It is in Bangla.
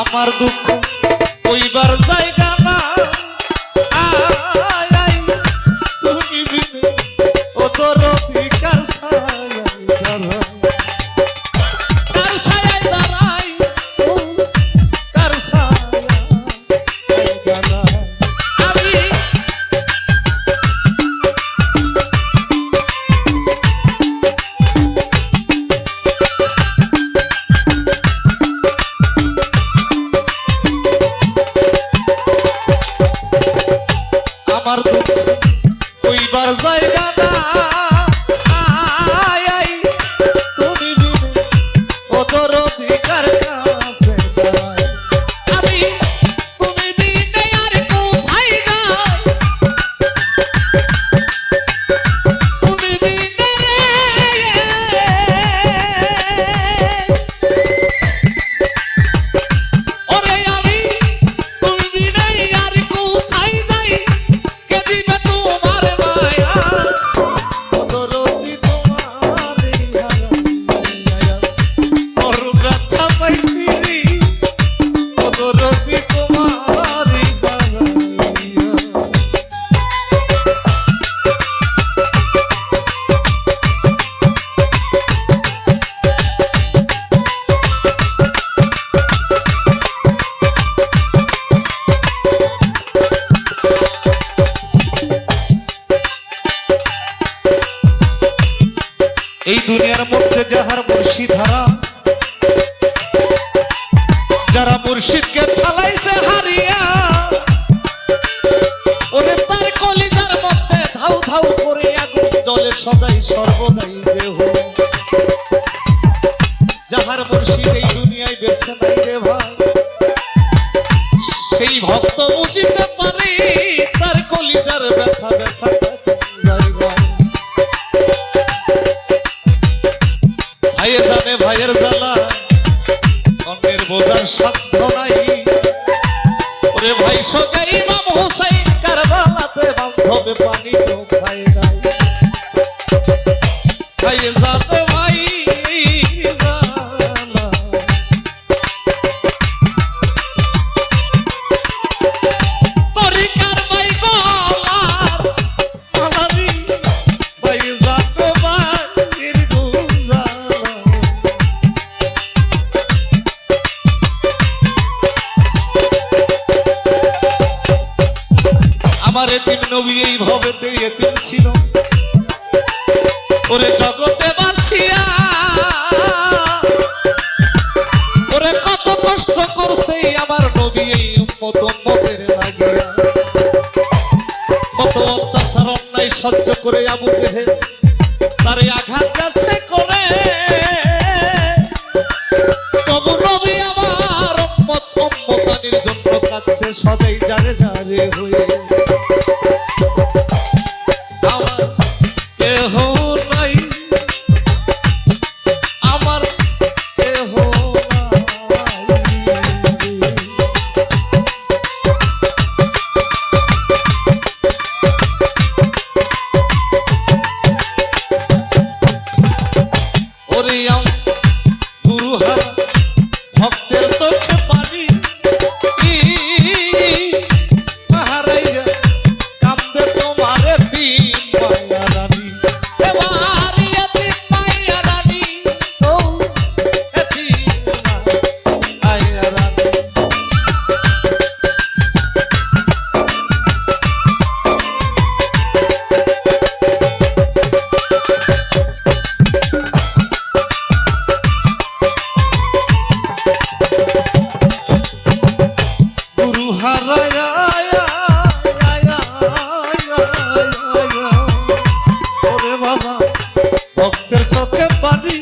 আমার দুঃখ কইবার জায়গা না আয় তুমি বিনে ও তোর অধিকার আমার দুঃখ কইবার জায়গা না আয় তুমি বিনে ও তোর অধিকার কাছে দাঁড়ায় আমি তুমি বিনে আর কোথায় যাই তুমি বিনে ওরে আমি তুমি বিনে আর কোথায় যাই এই দুনিয়ার মধ্যে যাহার মুর্শিদ হারা যারা মুর্শিদকে ফালাইছে হারিয়া সদাই সর্বদাই দেহ যাহার মুর্শিদ এই দুনিয়ায় বেছে নাই রে ভাই সেই ভক্ত বুঝিতে পারে তার কলিজার ব্যথা ব্যথাটা যাই ভাই ভাইয়ে জানে ভাইয়ের জ্বালা অন্যের বোঝার সাধ্য নাই ওরে ভাই সঙ্গে ইমাম হোসেন কারবালাতে বান্ধবে পানি তো খায় নাই ভাইয়ে জানে ভাই জ্বালা তরিকার ভাই গলার মালারি ভাইয়ে জানে ভাইয়ের গুজালা আমার এতিম নবী এই ভবেতে এতিম ছিল ওরে জগতে বাসিয়া ওরে কত কষ্ট করছে আমার নবী এই উম্মতের লাগিয়া কত অত্যাচার অন্যায় সহ্য করে আবু জেহেল তারে আঘাত যাচ্ছে করে তবু নবী আমার উম্মতানির জন্য কাঁদছে সদাই জারে জারে হয়ে আমার কেহ নাই আমার কেহ নাই ওরে গুরু হারা ভক্তের চোখে পানি হারাইয়া কান্দে তোমারে তিন মায়া রানী এবার ইয়াতিম মাইয়া রানী ও এতিম মায়া রানী গুরু হারায়া ওরে বাবা ভক্তের চোখে পানি